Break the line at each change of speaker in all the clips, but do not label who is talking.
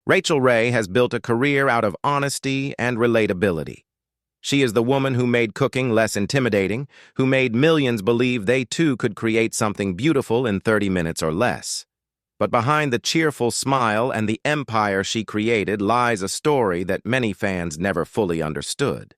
Rachael Ray has built a career out of honesty and relatability. She is the woman who made cooking less intimidating, who made millions believe they too could create something beautiful in 30 minutes or less. But behind the cheerful smile and the empire she created lies a story that many fans never fully understood.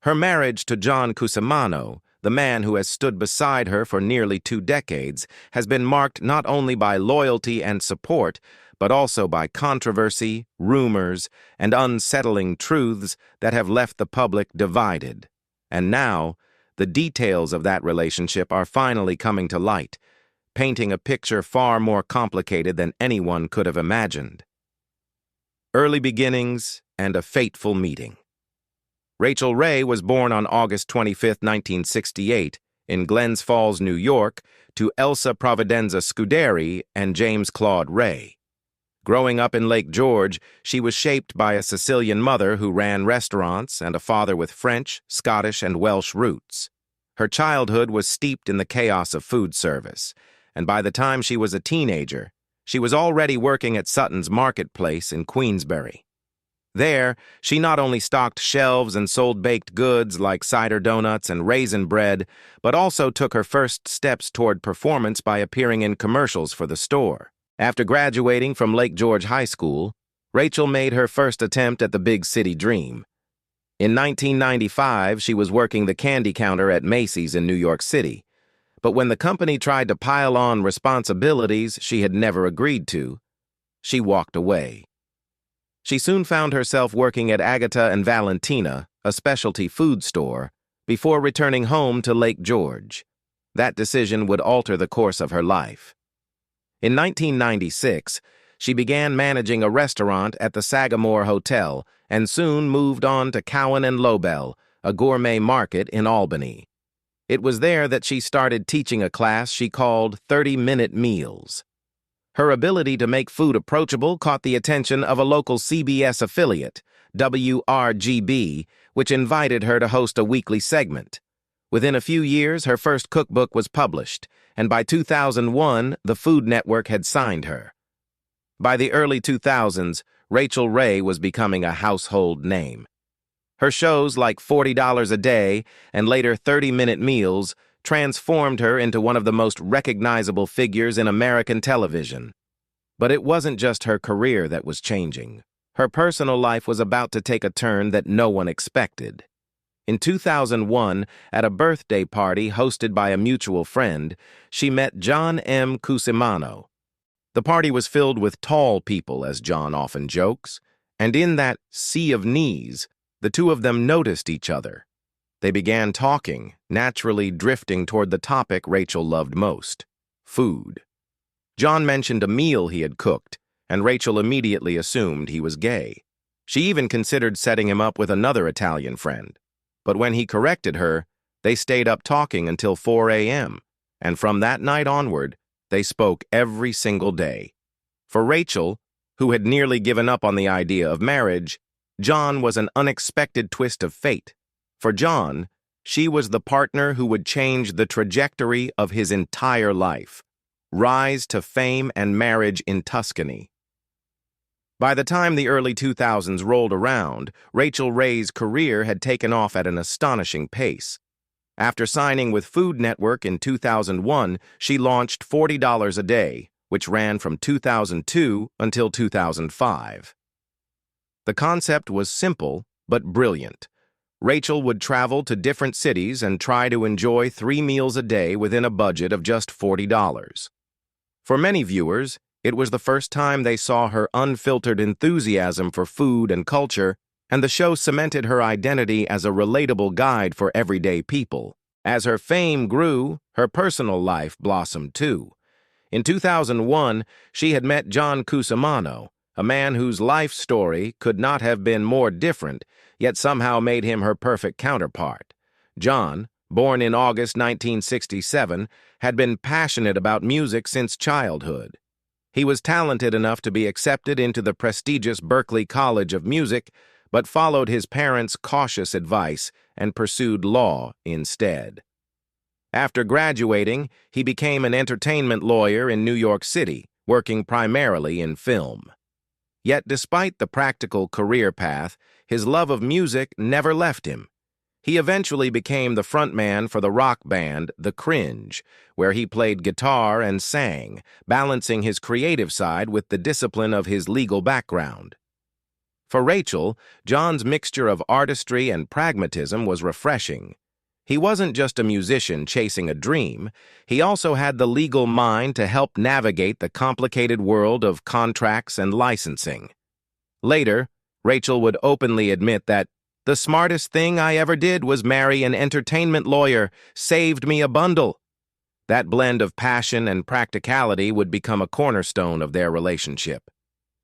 Her marriage to John Cusimano, the man who has stood beside her for nearly 2 decades, has been marked not only by loyalty and support, but also by controversy, rumors, and unsettling truths that have left the public divided. And now, the details of that relationship are finally coming to light, painting a picture far more complicated than anyone could have imagined. Early beginnings and a fateful meeting. Rachael Ray was born on August 25, 1968, in Glens Falls, New York, to Elsa Providenza Scuderi and James Claude Ray. Growing up in Lake George, she was shaped by a Sicilian mother who ran restaurants and a father with French, Scottish, and Welsh roots. Her childhood was steeped in the chaos of food service, and by the time she was a teenager, she was already working at Sutton's Marketplace in Queensbury. There, she not only stocked shelves and sold baked goods like cider donuts and raisin bread, but also took her first steps toward performance by appearing in commercials for the store. After graduating from Lake George High School, Rachael made her first attempt at the big city dream. In 1995, she was working the candy counter at Macy's in New York City. But when the company tried to pile on responsibilities she had never agreed to, she walked away. She soon found herself working at Agata and Valentina, a specialty food store, before returning home to Lake George. That decision would alter the course of her life. In 1996, she began managing a restaurant at the Sagamore Hotel and soon moved on to Cowan and Lobel, a gourmet market in Albany. It was there that she started teaching a class she called 30-Minute Meals. Her ability to make food approachable caught the attention of a local CBS affiliate, WRGB, which invited her to host a weekly segment. Within a few years, her first cookbook was published, and by 2001, the Food Network had signed her. By the early 2000s, Rachael Ray was becoming a household name. Her shows like $40 a Day and later 30-Minute Meals transformed her into one of the most recognizable figures in American television. But it wasn't just her career that was changing. Her personal life was about to take a turn that no one expected. In 2001, at a birthday party hosted by a mutual friend, she met John M. Cusimano. The party was filled with tall people, as John often jokes, and in that sea of knees, the two of them noticed each other. They began talking, naturally drifting toward the topic Rachael loved most: food. John mentioned a meal he had cooked, and Rachael immediately assumed he was gay. She even considered setting him up with another Italian friend. But when he corrected her, they stayed up talking until 4 a.m., and from that night onward, they spoke every single day. For Rachael, who had nearly given up on the idea of marriage, John was an unexpected twist of fate. For John, she was the partner who would change the trajectory of his entire life, rise to fame and marriage in Tuscany. By the time the early 2000s rolled around, Rachael Ray's career had taken off at an astonishing pace. After signing with Food Network in 2001, she launched $40 a Day, which ran from 2002 until 2005. The concept was simple but brilliant. Rachael would travel to different cities and try to enjoy 3 meals a day within a budget of just $40. For many viewers, it was the first time they saw her unfiltered enthusiasm for food and culture, and the show cemented her identity as a relatable guide for everyday people. As her fame grew, her personal life blossomed too. In 2001, she had met John Cusimano, a man whose life story could not have been more different, yet somehow made him her perfect counterpart. John, born in August 1967, had been passionate about music since childhood. He was talented enough to be accepted into the prestigious Berklee College of Music, but followed his parents' cautious advice and pursued law instead. After graduating, he became an entertainment lawyer in New York City, working primarily in film. Yet despite the practical career path, his love of music never left him. He eventually became the frontman for the rock band The Cringe, where he played guitar and sang, balancing his creative side with the discipline of his legal background. For Rachael, John's mixture of artistry and pragmatism was refreshing. He wasn't just a musician chasing a dream, he also had the legal mind to help navigate the complicated world of contracts and licensing. Later, Rachael would openly admit that "the smartest thing I ever did was marry an entertainment lawyer, saved me a bundle." That blend of passion and practicality would become a cornerstone of their relationship.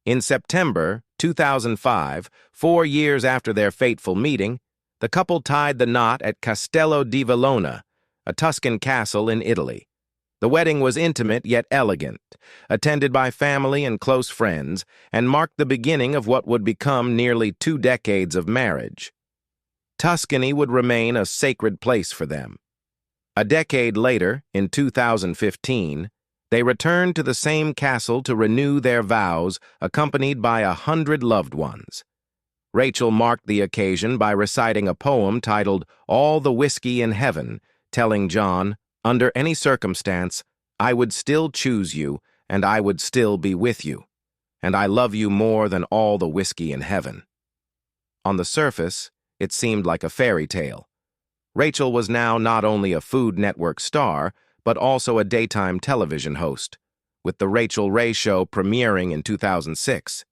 In September 2005, 4 years after their fateful meeting, the couple tied the knot at Castello di Vallona, a Tuscan castle in Italy. The wedding was intimate yet elegant, attended by family and close friends, and marked the beginning of what would become nearly 2 decades of marriage. Tuscany would remain a sacred place for them. A decade later, in 2015, they returned to the same castle to renew their vows, accompanied by 100 loved ones. Rachael marked the occasion by reciting a poem titled "All the Whiskey in Heaven," telling John, "Under any circumstance, I would still choose you, and I would still be with you, and I love you more than all the whiskey in heaven." On the surface, it seemed like a fairy tale. Rachael was now not only a Food Network star, but also a daytime television host, with The Rachael Ray Show premiering in 2006.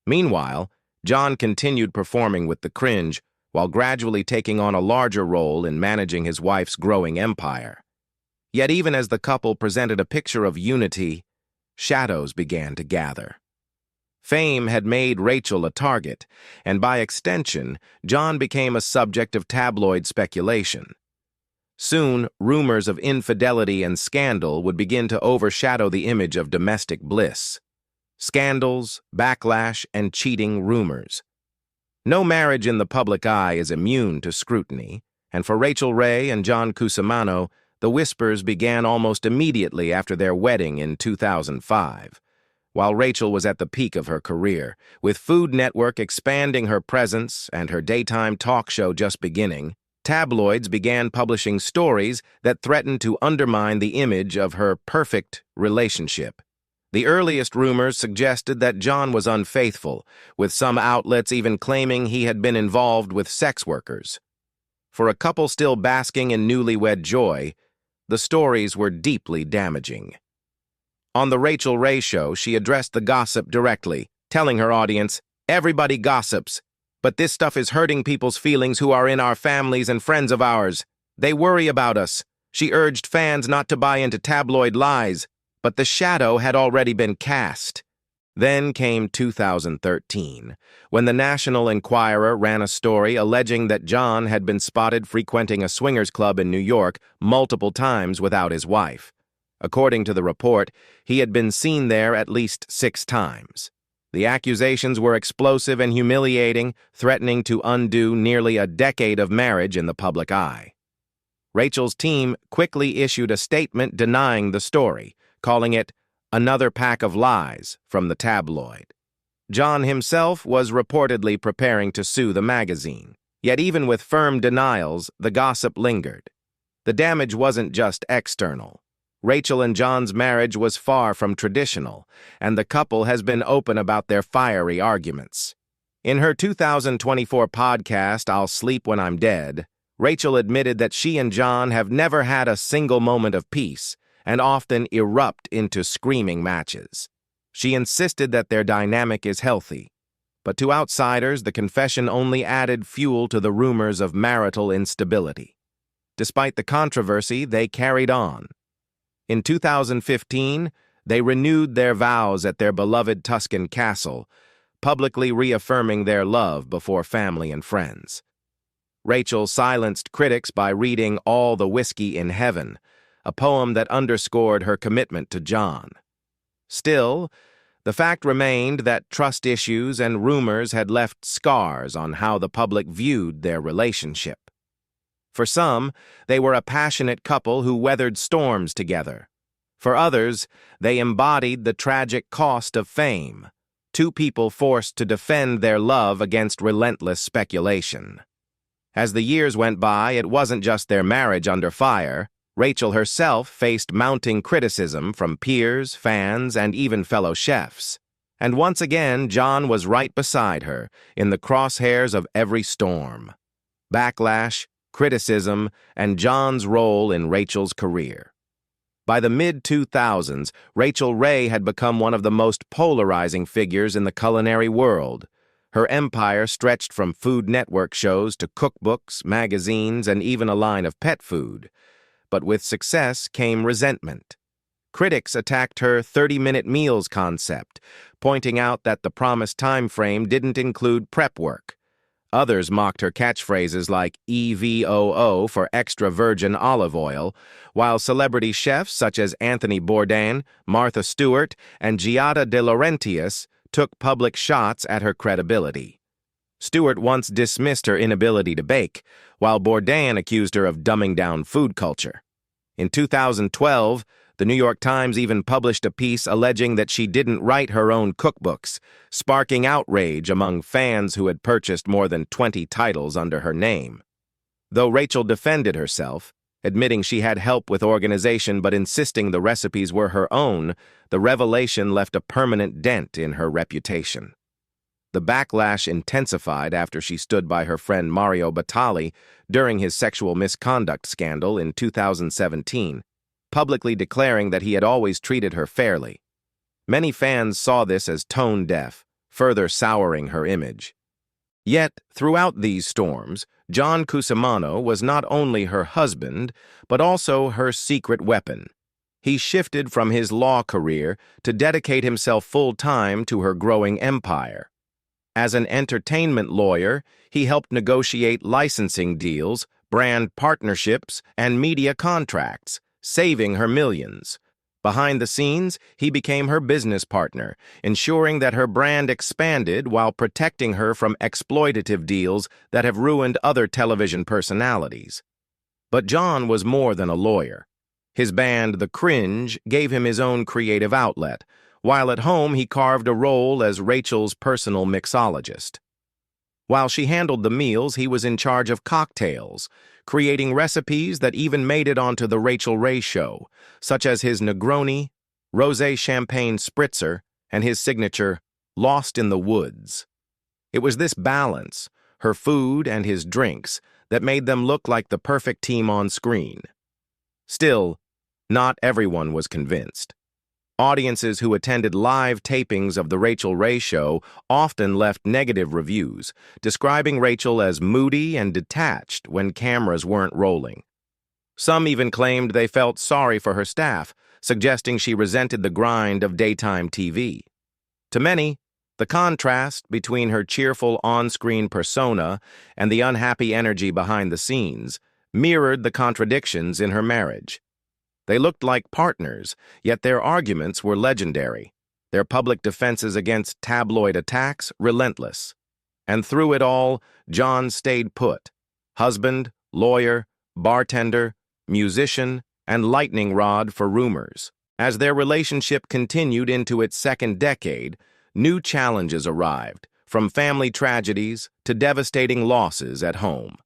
Meanwhile, John continued performing with The Cringe, while gradually taking on a larger role in managing his wife's growing empire. Yet even as the couple presented a picture of unity, shadows began to gather. Fame had made Rachael a target, and by extension, John became a subject of tabloid speculation. Soon, rumors of infidelity and scandal would begin to overshadow the image of domestic bliss. Scandals, backlash, and cheating rumors. No marriage in the public eye is immune to scrutiny, and for Rachael Ray and John Cusimano, the whispers began almost immediately after their wedding in 2005. While Rachael was at the peak of her career, with Food Network expanding her presence and her daytime talk show just beginning, tabloids began publishing stories that threatened to undermine the image of her perfect relationship. The earliest rumors suggested that John was unfaithful, with some outlets even claiming he had been involved with sex workers. For a couple still basking in newlywed joy, the stories were deeply damaging. On The Rachael Ray Show, she addressed the gossip directly, telling her audience, "Everybody gossips, but this stuff is hurting people's feelings who are in our families and friends of ours. They worry about us." She urged fans not to buy into tabloid lies, but the shadow had already been cast. Then came 2013, when the National Enquirer ran a story alleging that John had been spotted frequenting a swingers club in New York multiple times without his wife. According to the report, he had been seen there at least 6 times. The accusations were explosive and humiliating, threatening to undo nearly a decade of marriage in the public eye. Rachael's team quickly issued a statement denying the story, calling it "another pack of lies" from the tabloid. John himself was reportedly preparing to sue the magazine. Yet even with firm denials, the gossip lingered. The damage wasn't just external. Rachael and John's marriage was far from traditional, and the couple has been open about their fiery arguments. In her 2024 podcast, "I'll Sleep When I'm Dead," Rachael admitted that she and John have never had a single moment of peace and often erupt into screaming matches. She insisted that their dynamic is healthy, but to outsiders, the confession only added fuel to the rumors of marital instability. Despite the controversy, they carried on. In 2015, they renewed their vows at their beloved Tuscan castle, publicly reaffirming their love before family and friends. Rachael silenced critics by reading "All the Whiskey in Heaven," a poem that underscored her commitment to John. Still, the fact remained that trust issues and rumors had left scars on how the public viewed their relationship. For some, they were a passionate couple who weathered storms together. For others, they embodied the tragic cost of fame, two people forced to defend their love against relentless speculation. As the years went by, it wasn't just their marriage under fire. Rachael herself faced mounting criticism from peers, fans, and even fellow chefs. And once again, John was right beside her, in the crosshairs of every storm. Backlash, criticism, and John's role in Rachael's career. By the mid-2000s, Rachael Ray had become one of the most polarizing figures in the culinary world. Her empire stretched from Food Network shows to cookbooks, magazines, and even a line of pet food. But with success came resentment. Critics attacked her 30-minute meals concept, pointing out that the promised time frame didn't include prep work. Others mocked her catchphrases like EVOO for extra virgin olive oil, while celebrity chefs such as Anthony Bourdain, Martha Stewart, and Giada De Laurentiis took public shots at her credibility. Stewart once dismissed her inability to bake, while Bourdain accused her of dumbing down food culture. In 2012, the New York Times even published a piece alleging that she didn't write her own cookbooks, sparking outrage among fans who had purchased more than 20 titles under her name. Though Rachael defended herself, admitting she had help with organization but insisting the recipes were her own, the revelation left a permanent dent in her reputation. The backlash intensified after she stood by her friend Mario Batali during his sexual misconduct scandal in 2017, publicly declaring that he had always treated her fairly. Many fans saw this as tone-deaf, further souring her image. Yet, throughout these storms, John Cusimano was not only her husband, but also her secret weapon. He shifted from his law career to dedicate himself full-time to her growing empire. As an entertainment lawyer, he helped negotiate licensing deals, brand partnerships, and media contracts, saving her millions. Behind the scenes, he became her business partner, ensuring that her brand expanded while protecting her from exploitative deals that have ruined other television personalities. But John was more than a lawyer. His band, The Cringe, gave him his own creative outlet, while at home he carved a role as Rachael's personal mixologist. While she handled the meals, he was in charge of cocktails, creating recipes that even made it onto The Rachael Ray Show, such as his Negroni, Rosé Champagne Spritzer, and his signature Lost in the Woods. It was this balance, her food and his drinks, that made them look like the perfect team on screen. Still, not everyone was convinced. Audiences who attended live tapings of The Rachael Ray Show often left negative reviews, describing Rachael as moody and detached when cameras weren't rolling. Some even claimed they felt sorry for her staff, suggesting she resented the grind of daytime TV. To many, the contrast between her cheerful on-screen persona and the unhappy energy behind the scenes mirrored the contradictions in her marriage. They looked like partners, yet their arguments were legendary, their public defenses against tabloid attacks relentless. And through it all, John stayed put. Husband, lawyer, bartender, musician, and lightning rod for rumors. As their relationship continued into its second decade, new challenges arrived, from family tragedies to devastating losses at home.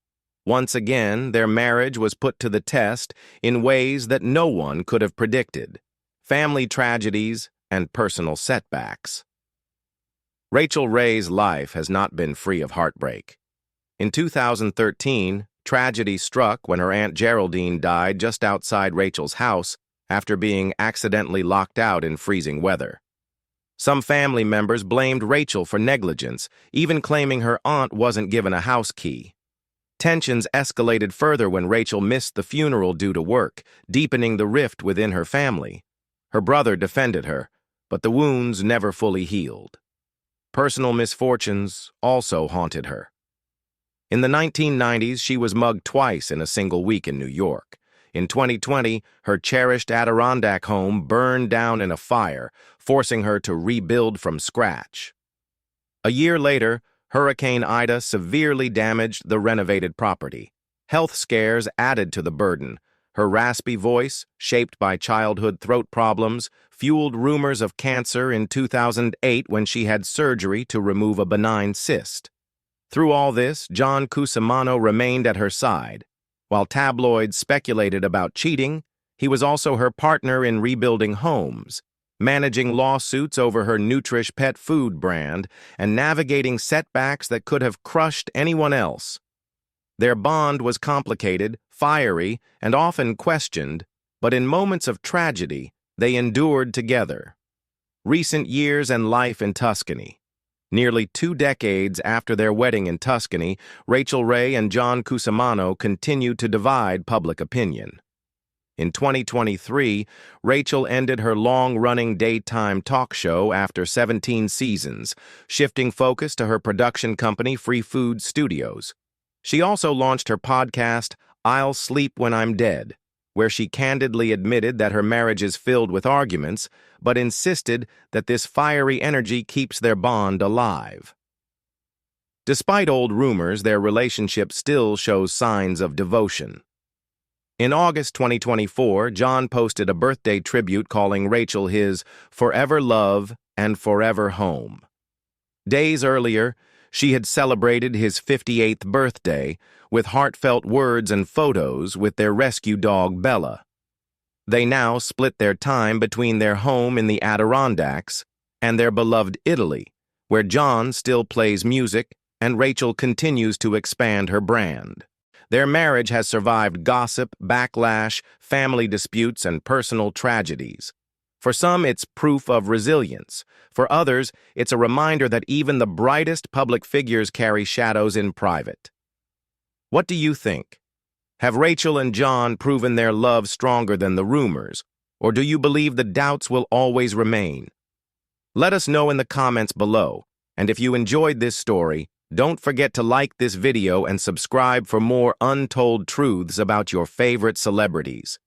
Once again, their marriage was put to the test in ways that no one could have predicted: family tragedies and personal setbacks. Rachael Ray's life has not been free of heartbreak. In 2013, tragedy struck when her Aunt Geraldine died just outside Rachael's house after being accidentally locked out in freezing weather. Some family members blamed Rachael for negligence, even claiming her aunt wasn't given a house key. Tensions escalated further when Rachael missed the funeral due to work, deepening the rift within her family. Her brother defended her, but the wounds never fully healed. Personal misfortunes also haunted her. In the 1990s, she was mugged twice in a single week in New York. In 2020, her cherished Adirondack home burned down in a fire, forcing her to rebuild from scratch. A year later, Hurricane Ida severely damaged the renovated property. Health scares added to the burden. Her raspy voice, shaped by childhood throat problems, fueled rumors of cancer in 2008 when she had surgery to remove a benign cyst. Through all this, John Cusimano remained at her side. While tabloids speculated about cheating, he was also her partner in rebuilding homes, managing lawsuits over her Nutrish pet food brand, and navigating setbacks that could have crushed anyone else. Their bond was complicated, fiery, and often questioned, but in moments of tragedy, they endured together. Recent years and life in Tuscany. Nearly 2 decades after their wedding in Tuscany, Rachael Ray and John Cusimano continued to divide public opinion. In 2023, Rachael ended her long-running daytime talk show after 17 seasons, shifting focus to her production company Free Food Studios. She also launched her podcast, I'll Sleep When I'm Dead, where she candidly admitted that her marriage is filled with arguments, but insisted that this fiery energy keeps their bond alive. Despite old rumors, their relationship still shows signs of devotion. In August 2024, John posted a birthday tribute calling Rachael his forever love and forever home. Days earlier, she had celebrated his 58th birthday with heartfelt words and photos with their rescue dog Bella. They now split their time between their home in the Adirondacks and their beloved Italy, where John still plays music and Rachael continues to expand her brand. Their marriage has survived gossip, backlash, family disputes, and personal tragedies. For some, it's proof of resilience. For others, it's a reminder that even the brightest public figures carry shadows in private. What do you think? Have Rachael and John proven their love stronger than the rumors, or do you believe the doubts will always remain? Let us know in the comments below, and if you enjoyed this story, don't forget to like this video and subscribe for more untold truths about your favorite celebrities.